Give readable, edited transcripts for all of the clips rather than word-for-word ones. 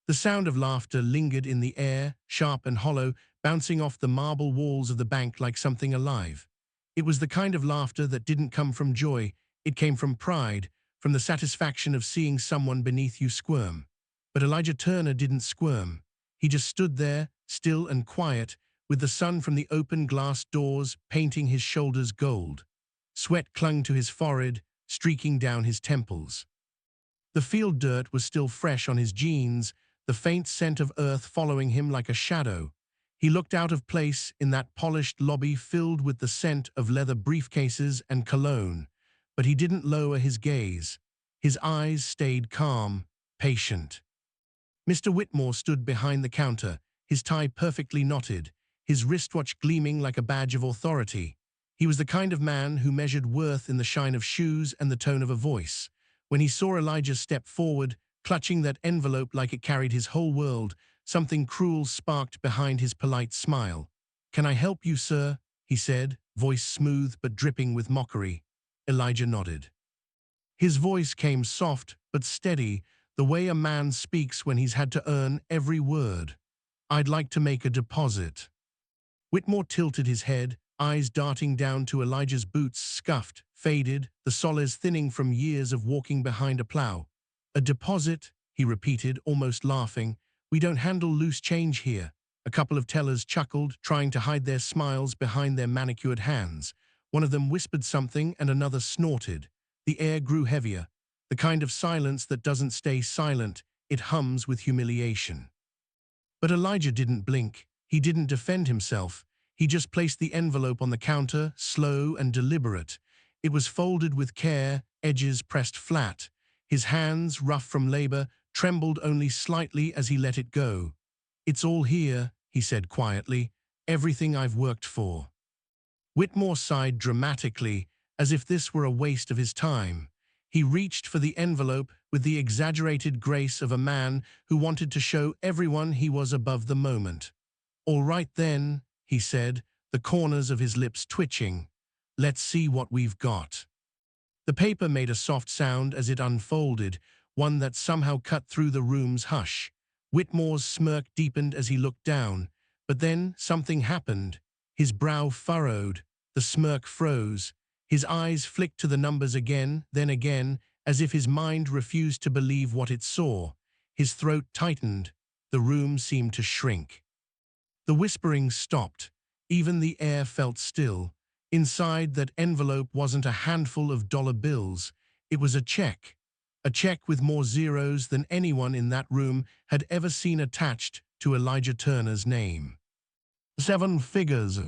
The sound of laughter lingered in the air, sharp and hollow, bouncing off the marble walls of the bank like something alive. It was the kind of laughter that didn't come from joy, it came from pride, from the satisfaction of seeing someone beneath you squirm. But Elijah Turner didn't squirm. He just stood there, still and quiet, with the sun from the open glass doors painting his shoulders gold. Sweat clung to his forehead, streaking down his temples. The field dirt was still fresh on his jeans, the faint scent of earth following him like a shadow. He looked out of place in that polished lobby filled with the scent of leather briefcases and cologne, but he didn't lower his gaze. His eyes stayed calm, patient. Mr. Whitmore stood behind the counter, his tie perfectly knotted, his wristwatch gleaming like a badge of authority. He was the kind of man who measured worth in the shine of shoes and the tone of a voice. When he saw Elijah step forward, clutching that envelope like it carried his whole world, something cruel sparked behind his polite smile. "Can I help you, sir?" he said, voice smooth but dripping with mockery. Elijah nodded. His voice came soft but steady, the way a man speaks when he's had to earn every word. "I'd like to make a deposit." Whitmore tilted his head, eyes darting down to Elijah's boots scuffed, faded, the soles thinning from years of walking behind a plow. "A deposit," he repeated, almost laughing. "We don't handle loose change here." A couple of tellers chuckled, trying to hide their smiles behind their manicured hands. One of them whispered something and another snorted. The air grew heavier, the kind of silence that doesn't stay silent, it hums with humiliation. But Elijah didn't blink. He didn't defend himself. He just placed the envelope on the counter, slow and deliberate. It was folded with care, edges pressed flat. His hands, rough from labor, trembled only slightly as he let it go. "It's all here," he said quietly, "everything I've worked for." Whitmore sighed dramatically, as if this were a waste of his time. He reached for the envelope with the exaggerated grace of a man who wanted to show everyone he was above the moment. "All right then," he said, the corners of his lips twitching. "Let's see what we've got." The paper made a soft sound as it unfolded, one that somehow cut through the room's hush. Whitmore's smirk deepened as he looked down, but then something happened. His brow furrowed, the smirk froze. His eyes flicked to the numbers again, then again, as if his mind refused to believe what it saw. His throat tightened. The room seemed to shrink. The whispering stopped. Even the air felt still. Inside that envelope wasn't a handful of dollar bills. It was a check with more zeros than anyone in that room had ever seen attached to Elijah Turner's name. 7 figures.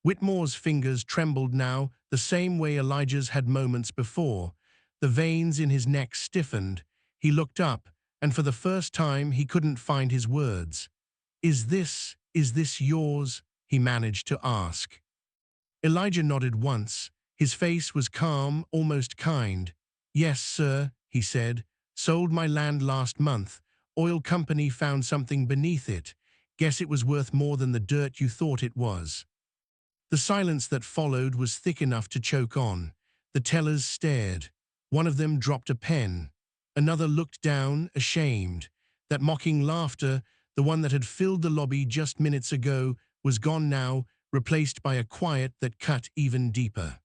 Whitmore's fingers trembled now, the same way Elijah's had moments before. The veins in his neck stiffened. He looked up, and for the first time he couldn't find his words. Is this yours?" he managed to ask. Elijah nodded once. His face was calm, almost kind. "Yes, sir," he said. "Sold my land last month. Oil company found something beneath it. Guess it was worth more than the dirt you thought it was." The silence that followed was thick enough to choke on. The tellers stared. One of them dropped a pen. Another looked down, ashamed. That mocking laughter, the one that had filled the lobby just minutes ago, was gone now, replaced by a quiet that cut even deeper.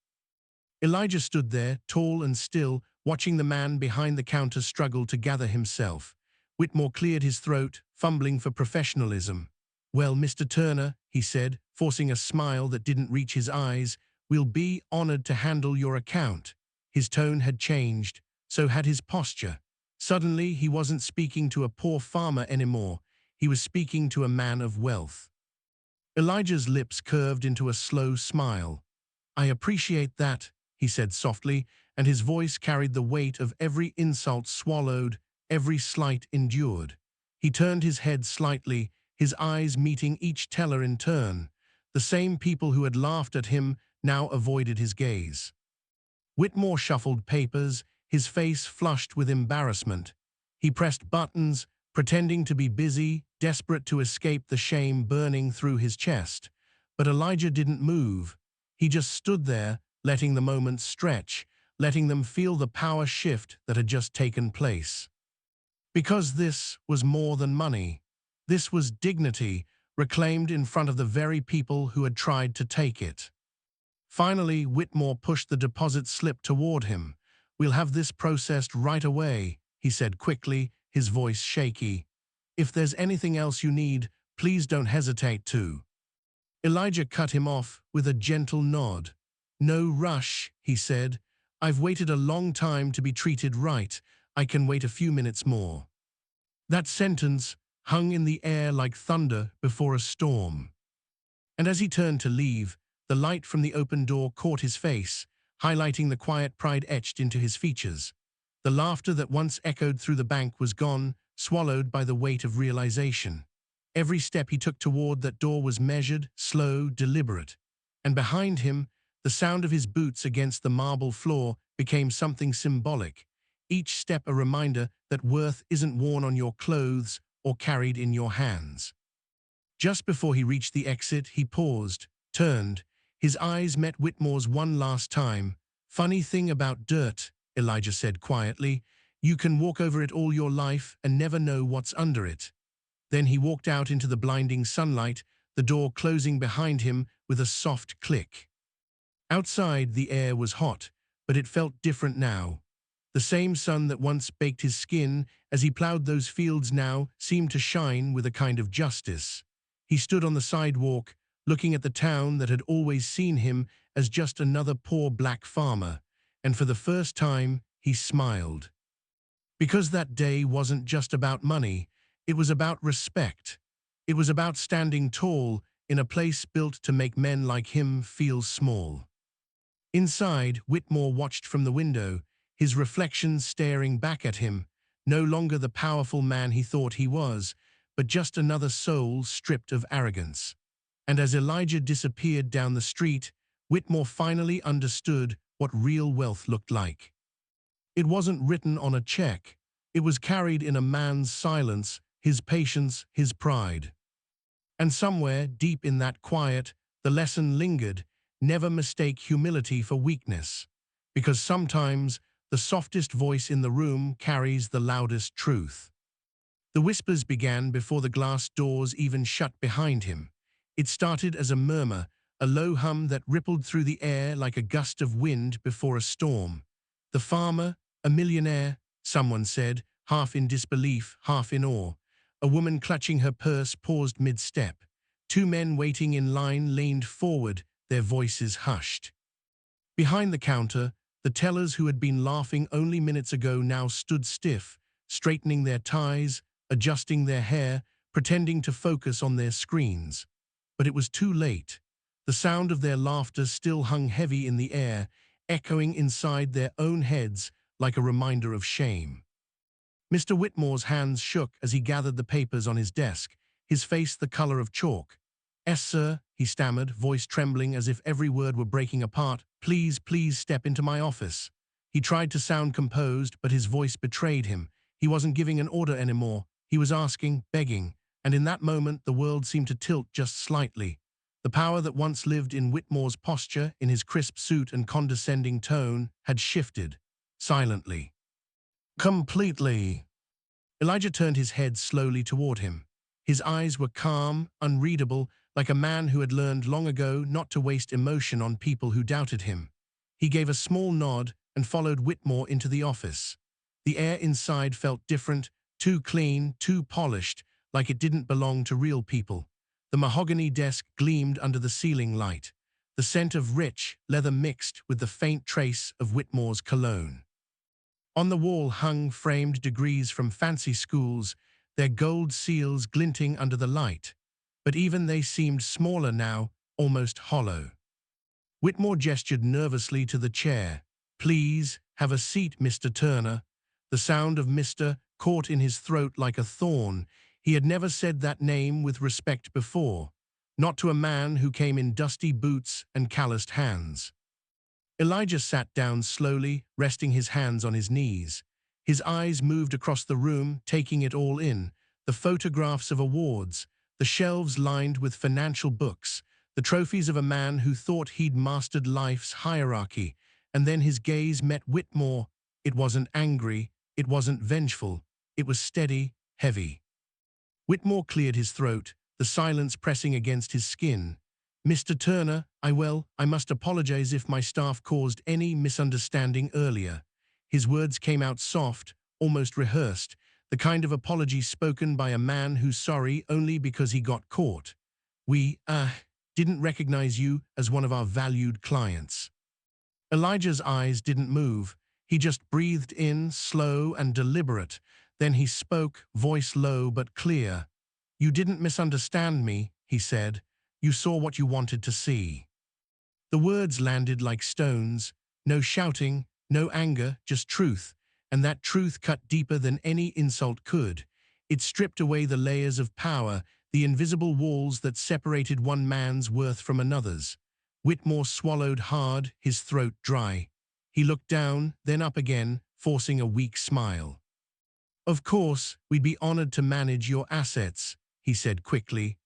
Elijah stood there, tall and still, watching the man behind the counter struggle to gather himself. Whitmore cleared his throat, fumbling for professionalism. "Well, Mr. Turner," he said, forcing a smile that didn't reach his eyes, "we'll be honored to handle your account." His tone had changed, so had his posture. Suddenly, he wasn't speaking to a poor farmer anymore. He was speaking to a man of wealth. Elijah's lips curved into a slow smile. "I appreciate that," he said softly, and his voice carried the weight of every insult swallowed, every slight endured. He turned his head slightly, his eyes meeting each teller in turn. The same people who had laughed at him now avoided his gaze. Whitmore shuffled papers, his face flushed with embarrassment. He pressed buttons, pretending to be busy, desperate to escape the shame burning through his chest. But Elijah didn't move. He just stood there, letting the moments stretch, letting them feel the power shift that had just taken place. Because this was more than money. This was dignity, reclaimed in front of the very people who had tried to take it. Finally, Whitmore pushed the deposit slip toward him. "We'll have this processed right away," he said quickly, his voice shaky. "If there's anything else you need, please don't hesitate to." Elijah cut him off with a gentle nod. "No rush," he said. "I've waited a long time to be treated right. I can wait a few minutes more." That sentence hung in the air like thunder before a storm. And as he turned to leave, the light from the open door caught his face, highlighting the quiet pride etched into his features. The laughter that once echoed through the bank was gone, swallowed by the weight of realization. Every step he took toward that door was measured, slow, deliberate. And behind him, the sound of his boots against the marble floor became something symbolic, each step a reminder that worth isn't worn on your clothes or carried in your hands. Just before he reached the exit, he paused, turned. His eyes met Whitmore's one last time. "Funny thing about dirt," Elijah said quietly. "You can walk over it all your life and never know what's under it." Then he walked out into the blinding sunlight, the door closing behind him with a soft click. Outside, the air was hot, but it felt different now. The same sun that once baked his skin as he plowed those fields now seemed to shine with a kind of justice. He stood on the sidewalk, looking at the town that had always seen him as just another poor black farmer, and for the first time he smiled. Because that day wasn't just about money, it was about respect. It was about standing tall in a place built to make men like him feel small. Inside, Whitmore watched from the window, his reflection staring back at him, no longer the powerful man he thought he was, but just another soul stripped of arrogance. And as Elijah disappeared down the street, Whitmore finally understood what real wealth looked like. It wasn't written on a check. It was carried in a man's silence, his patience, his pride. And somewhere, deep in that quiet, the lesson lingered: never mistake humility for weakness. Because sometimes, the softest voice in the room carries the loudest truth. The whispers began before the glass doors even shut behind him. It started as a murmur, a low hum that rippled through the air like a gust of wind before a storm. "The farmer, a millionaire," someone said, half in disbelief, half in awe. A woman clutching her purse paused mid-step. Two men waiting in line leaned forward, their voices hushed. Behind the counter, the tellers who had been laughing only minutes ago now stood stiff, straightening their ties, adjusting their hair, pretending to focus on their screens. But it was too late. The sound of their laughter still hung heavy in the air, echoing inside their own heads like a reminder of shame. Mr. Whitmore's hands shook as he gathered the papers on his desk, his face the color of chalk. "Yes, sir," he stammered, voice trembling as if every word were breaking apart. Please step into my office." He tried to sound composed, but his voice betrayed him. He wasn't giving an order anymore. He was asking, begging, and in that moment the world seemed to tilt just slightly. The power that once lived in Whitmore's posture, in his crisp suit and condescending tone, had shifted, silently. Completely. Elijah turned his head slowly toward him. His eyes were calm, unreadable, like a man who had learned long ago not to waste emotion on people who doubted him. He gave a small nod and followed Whitmore into the office. The air inside felt different, too clean, too polished, like it didn't belong to real people. The mahogany desk gleamed under the ceiling light, the scent of rich leather mixed with the faint trace of Whitmore's cologne. On the wall hung framed degrees from fancy schools, their gold seals glinting under the light. But even they seemed smaller now, almost hollow. Whitmore gestured nervously to the chair. "Please, have a seat, Mr. Turner." The sound of Mr. caught in his throat like a thorn. He had never said that name with respect before, not to a man who came in dusty boots and calloused hands. Elijah sat down slowly, resting his hands on his knees. His eyes moved across the room, taking it all in: the photographs of awards, the shelves lined with financial books, the trophies of a man who thought he'd mastered life's hierarchy. And then his gaze met Whitmore. It wasn't angry, it wasn't vengeful. It was steady, heavy. Whitmore cleared his throat, the silence pressing against his skin. "Mr. Turner, I must apologize if my staff caused any misunderstanding earlier." His words came out soft, almost rehearsed, the kind of apology spoken by a man who's sorry only because he got caught. "We didn't recognize you as one of our valued clients." Elijah's eyes didn't move. He just breathed in, slow and deliberate. Then he spoke, voice low but clear. "You didn't misunderstand me," he said. "You saw what you wanted to see." The words landed like stones. No shouting, no anger, just truth. And that truth cut deeper than any insult could. It stripped away the layers of power, the invisible walls that separated one man's worth from another's. Whitmore swallowed hard, his throat dry. He looked down, then up again, forcing a weak smile. "Of course, we'd be honored to manage your assets," he said quickly.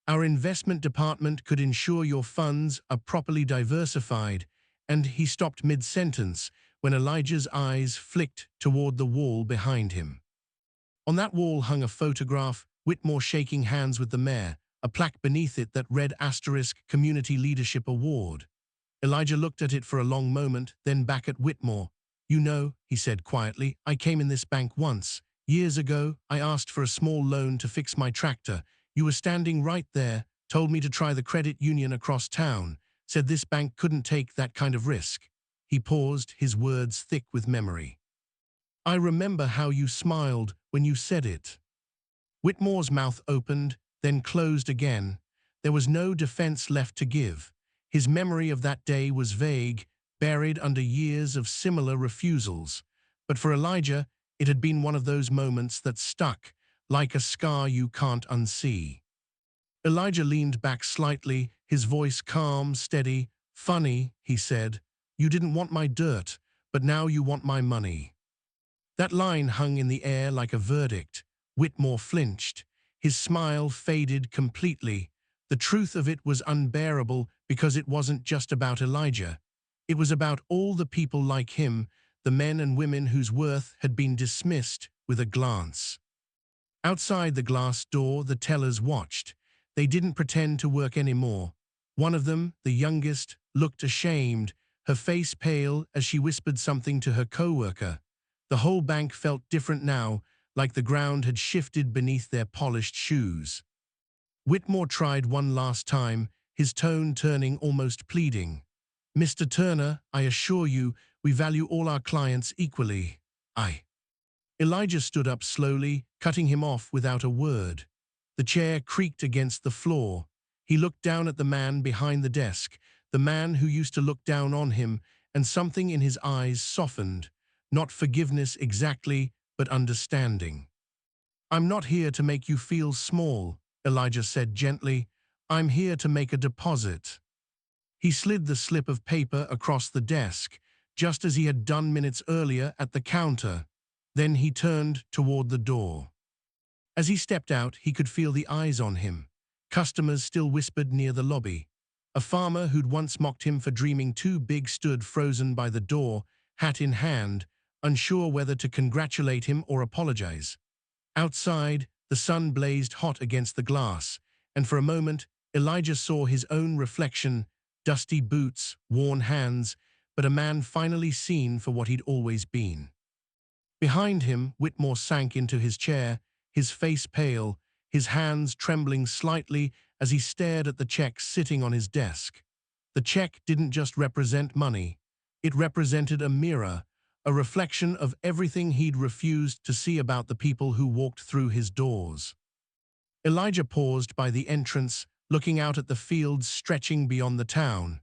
"Our investment department could ensure your funds are properly diversified," and he stopped mid-sentence when Elijah's eyes flicked toward the wall behind him. On that wall hung a photograph, Whitmore shaking hands with the mayor, a plaque beneath it that read *Community Leadership Award. Elijah looked at it for a long moment, then back at Whitmore. "You know," he said quietly, "I came in this bank once. Years ago, I asked for a small loan to fix my tractor. You were standing right there, told me to try the credit union across town, said this bank couldn't take that kind of risk." He paused, his words thick with memory. "I remember how you smiled when you said it." Whitmore's mouth opened, then closed again. There was no defense left to give. His memory of that day was vague, buried under years of similar refusals. But for Elijah, it had been one of those moments that stuck, like a scar you can't unsee. Elijah leaned back slightly, his voice calm, steady. "Funny," he said. "You didn't want my dirt, but now you want my money." That line hung in the air like a verdict. Whitmore flinched. His smile faded completely. The truth of it was unbearable because it wasn't just about Elijah. It was about all the people like him, the men and women whose worth had been dismissed with a glance. Outside the glass door, the tellers watched. They didn't pretend to work anymore. One of them, the youngest, looked ashamed, her face pale as she whispered something to her co-worker. The whole bank felt different now, like the ground had shifted beneath their polished shoes. Whitmore tried one last time, his tone turning almost pleading. "Mr. Turner, I assure you, we value all our clients equally." Elijah stood up slowly, cutting him off without a word. The chair creaked against the floor. He looked down at the man behind the desk, the man who used to look down on him, and something in his eyes softened. Not forgiveness exactly, but understanding. "I'm not here to make you feel small," Elijah said gently. "I'm here to make a deposit." He slid the slip of paper across the desk, just as he had done minutes earlier at the counter. Then he turned toward the door. As he stepped out, he could feel the eyes on him. Customers still whispered near the lobby. A farmer who'd once mocked him for dreaming too big stood frozen by the door, hat in hand, unsure whether to congratulate him or apologize. Outside, the sun blazed hot against the glass, and for a moment, Elijah saw his own reflection, dusty boots, worn hands, but a man finally seen for what he'd always been. Behind him, Whitmore sank into his chair, his face pale, his hands trembling slightly as he stared at the check sitting on his desk. The check didn't just represent money. It represented a mirror, a reflection of everything he'd refused to see about the people who walked through his doors. Elijah paused by the entrance, looking out at the fields stretching beyond the town.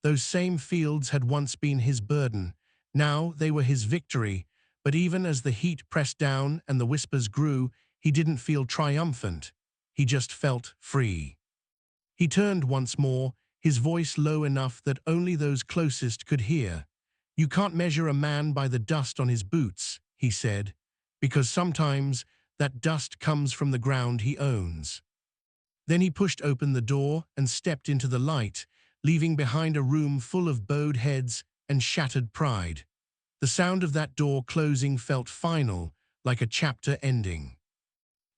Those same fields had once been his burden. Now they were his victory. But even as the heat pressed down and the whispers grew, he didn't feel triumphant. He just felt free. He turned once more, his voice low enough that only those closest could hear. "You can't measure a man by the dust on his boots," he said, "because sometimes that dust comes from the ground he owns." Then he pushed open the door and stepped into the light, leaving behind a room full of bowed heads and shattered pride. The sound of that door closing felt final, like a chapter ending.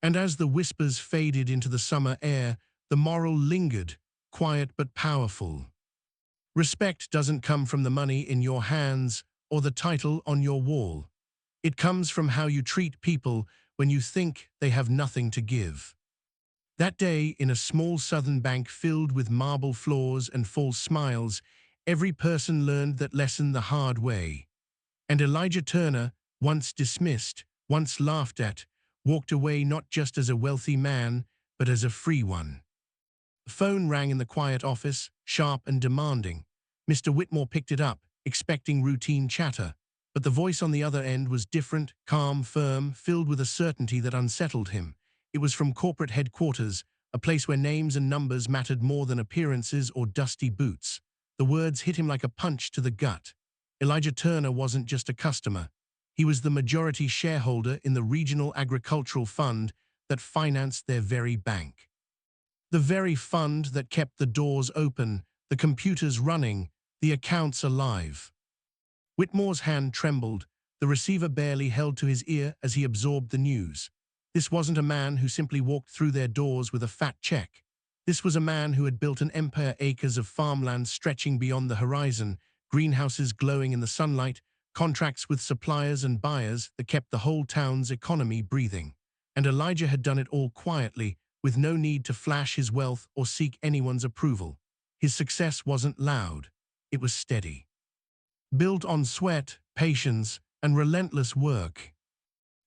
And as the whispers faded into the summer air, the moral lingered, quiet but powerful. Respect doesn't come from the money in your hands or the title on your wall. It comes from how you treat people when you think they have nothing to give. That day, in a small southern bank filled with marble floors and false smiles, every person learned that lesson the hard way. And Elijah Turner, once dismissed, once laughed at, walked away not just as a wealthy man, but as a free one. The phone rang in the quiet office, sharp and demanding. Mr. Whitmore picked it up, expecting routine chatter. But the voice on the other end was different, calm, firm, filled with a certainty that unsettled him. It was from corporate headquarters, a place where names and numbers mattered more than appearances or dusty boots. The words hit him like a punch to the gut. Elijah Turner wasn't just a customer. He was the majority shareholder in the Regional Agricultural Fund that financed their very bank. The very fund that kept the doors open, the computers running, the accounts alive. Whitmore's hand trembled, the receiver barely held to his ear as he absorbed the news. This wasn't a man who simply walked through their doors with a fat check. This was a man who had built an empire, acres of farmland stretching beyond the horizon, greenhouses glowing in the sunlight, contracts with suppliers and buyers that kept the whole town's economy breathing. And Elijah had done it all quietly, with no need to flash his wealth or seek anyone's approval. His success wasn't loud, it was steady. Built on sweat, patience, and relentless work.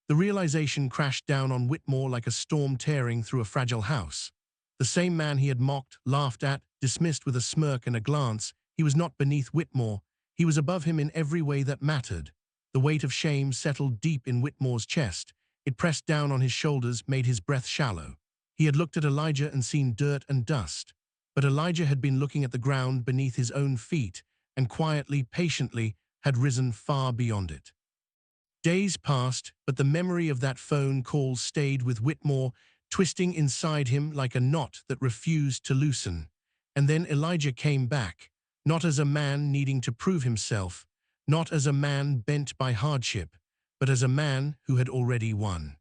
The realization crashed down on Whitmore like a storm tearing through a fragile house. The same man he had mocked, laughed at, dismissed with a smirk and a glance, he was not beneath Whitmore, he was above him in every way that mattered. The weight of shame settled deep in Whitmore's chest. It pressed down on his shoulders, made his breath shallow. He had looked at Elijah and seen dirt and dust. But Elijah had been looking at the ground beneath his own feet, and quietly, patiently, had risen far beyond it. Days passed, but the memory of that phone call stayed with Whitmore, twisting inside him like a knot that refused to loosen. And then Elijah came back, not as a man needing to prove himself, not as a man bent by hardship, but as a man who had already won.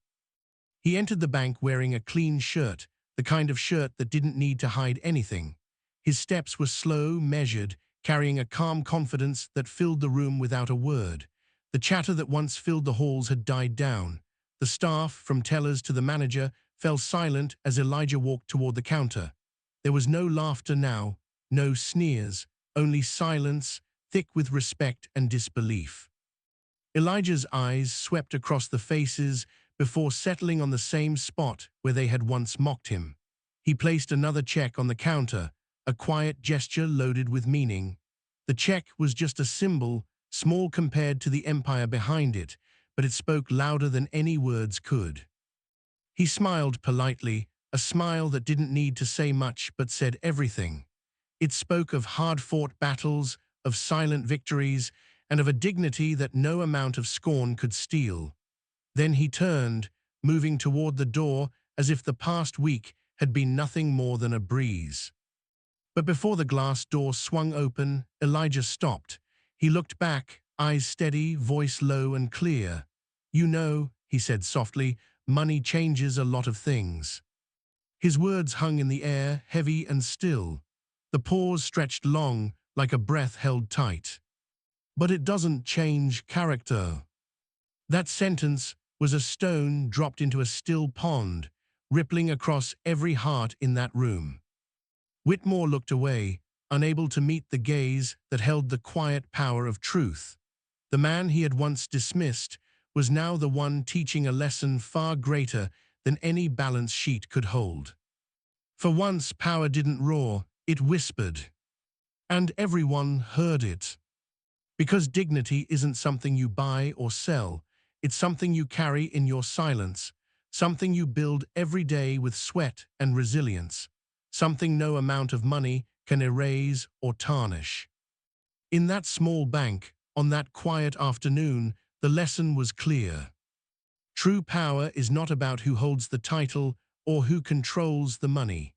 He entered the bank wearing a clean shirt, the kind of shirt that didn't need to hide anything. His steps were slow, measured, carrying a calm confidence that filled the room without a word. The chatter that once filled the halls had died down. The staff, from tellers to the manager, fell silent as Elijah walked toward the counter. There was no laughter now, no sneers, only silence, thick with respect and disbelief. Elijah's eyes swept across the faces before settling on the same spot where they had once mocked him. He placed another check on the counter, a quiet gesture loaded with meaning. The check was just a symbol, small compared to the empire behind it, but it spoke louder than any words could. He smiled politely, a smile that didn't need to say much but said everything. It spoke of hard-fought battles, of silent victories, and of a dignity that no amount of scorn could steal. Then he turned, moving toward the door as if the past week had been nothing more than a breeze. But before the glass door swung open, Elijah stopped. He looked back, eyes steady, voice low and clear. "You know," he said softly, "money changes a lot of things." His words hung in the air, heavy and still. The pause stretched long, like a breath held tight. "But it doesn't change character." That sentence was a stone dropped into a still pond, rippling across every heart in that room. Whitmore looked away, unable to meet the gaze that held the quiet power of truth. The man he had once dismissed was now the one teaching a lesson far greater than any balance sheet could hold. For once, power didn't roar, it whispered. And everyone heard it. Because dignity isn't something you buy or sell, it's something you carry in your silence, something you build every day with sweat and resilience, something no amount of money can erase or tarnish. In that small bank, on that quiet afternoon, the lesson was clear. True power is not about who holds the title or who controls the money.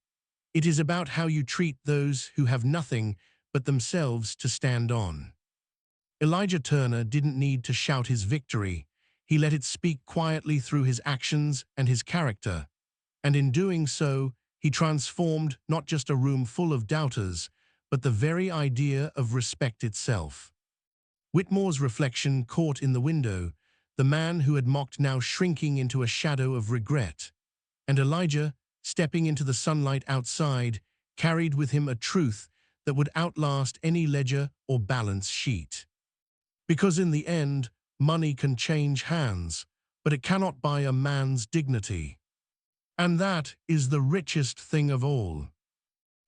It is about how you treat those who have nothing but themselves to stand on. Elijah Turner didn't need to shout his victory. He let it speak quietly through his actions and his character. And in doing so, he transformed not just a room full of doubters, but the very idea of respect itself. Whitmore's reflection caught in the window, the man who had mocked now shrinking into a shadow of regret. And Elijah, stepping into the sunlight outside, carried with him a truth that would outlast any ledger or balance sheet. Because in the end, money can change hands, but it cannot buy a man's dignity. And that is the richest thing of all.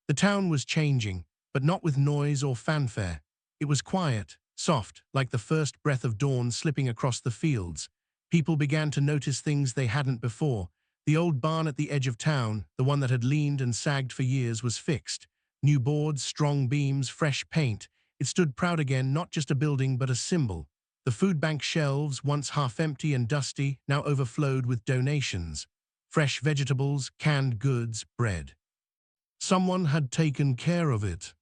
The town was changing, but not with noise or fanfare. It was quiet, soft, like the first breath of dawn slipping across the fields. People began to notice things they hadn't before. The old barn at the edge of town, the one that had leaned and sagged for years, was fixed. New boards, strong beams, fresh paint. It stood proud again, not just a building but a symbol. The food bank shelves, once half empty and dusty, now overflowed with donations. Fresh vegetables, canned goods, bread. Someone had taken care of it.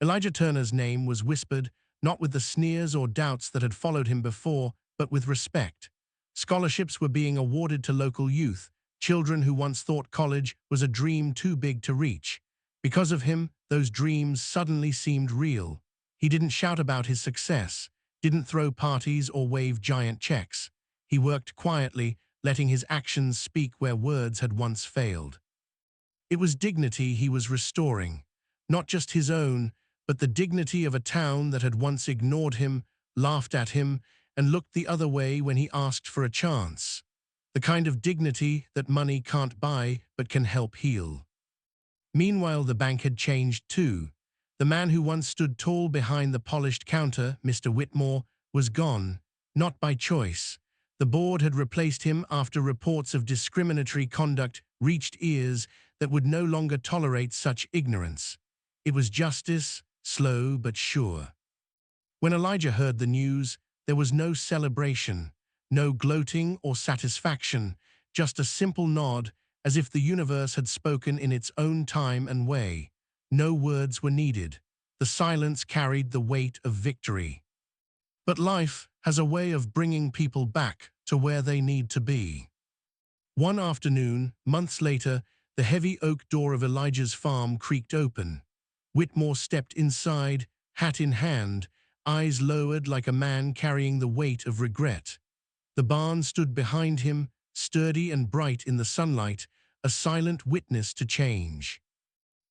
Elijah Turner's name was whispered, not with the sneers or doubts that had followed him before, but with respect. Scholarships were being awarded to local youth, children who once thought college was a dream too big to reach. Because of him, those dreams suddenly seemed real. He didn't shout about his success, didn't throw parties or wave giant checks. He worked quietly, letting his actions speak where words had once failed. It was dignity he was restoring, not just his own, but the dignity of a town that had once ignored him, laughed at him, and looked the other way when he asked for a chance. The kind of dignity that money can't buy but can help heal. Meanwhile, the bank had changed too. The man who once stood tall behind the polished counter, Mr. Whitmore, was gone, not by choice. The board had replaced him after reports of discriminatory conduct reached ears that would no longer tolerate such ignorance. It was justice, slow but sure. When Elijah heard the news, there was no celebration, no gloating or satisfaction, just a simple nod, as if the universe had spoken in its own time and way. No words were needed. The silence carried the weight of victory. But life has a way of bringing people back to where they need to be. One afternoon, months later, the heavy oak door of Elijah's farm creaked open. Whitmore stepped inside, hat in hand, eyes lowered like a man carrying the weight of regret. The barn stood behind him, sturdy and bright in the sunlight, a silent witness to change.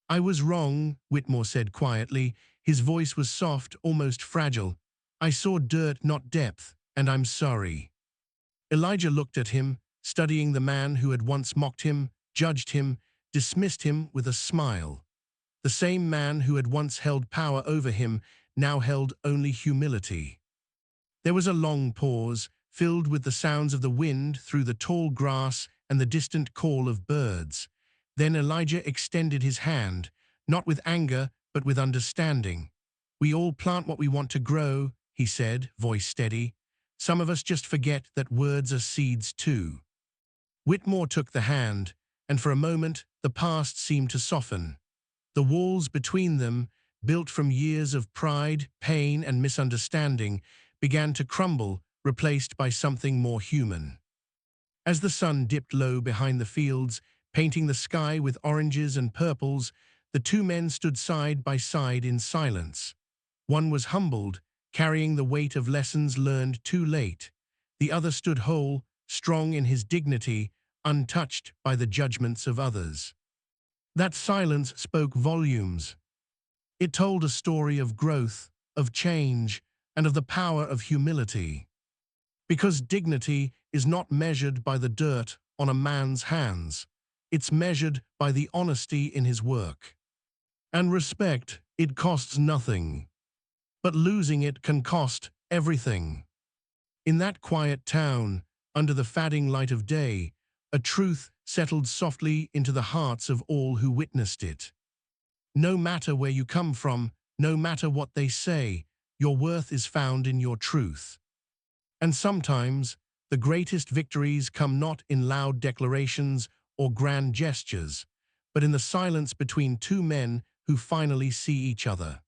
"I was wrong," Whitmore said quietly. His voice was soft, almost fragile. "I saw dirt, not depth, and I'm sorry." Elijah looked at him, studying the man who had once mocked him, judged him, dismissed him with a smile. The same man who had once held power over him now held only humility. There was a long pause, filled with the sounds of the wind through the tall grass and the distant call of birds. Then Elijah extended his hand, not with anger, but with understanding. "We all plant what we want to grow," he said, voice steady. "Some of us just forget that words are seeds too." Whitmore took the hand, and for a moment the past seemed to soften. The walls between them, built from years of pride, pain, and misunderstanding, began to crumble, replaced by something more human. As the sun dipped low behind the fields, painting the sky with oranges and purples, the two men stood side by side in silence. One was humbled, carrying the weight of lessons learned too late. The other stood whole, strong in his dignity, untouched by the judgments of others. That silence spoke volumes. It told a story of growth, of change, and of the power of humility. Because dignity is not measured by the dirt on a man's hands. It's measured by the honesty in his work. And respect, it costs nothing. But losing it can cost everything. In that quiet town, under the fading light of day, a truth settled softly into the hearts of all who witnessed it. No matter where you come from, no matter what they say, your worth is found in your truth. And sometimes, the greatest victories come not in loud declarations or grand gestures, but in the silence between two men who finally see each other.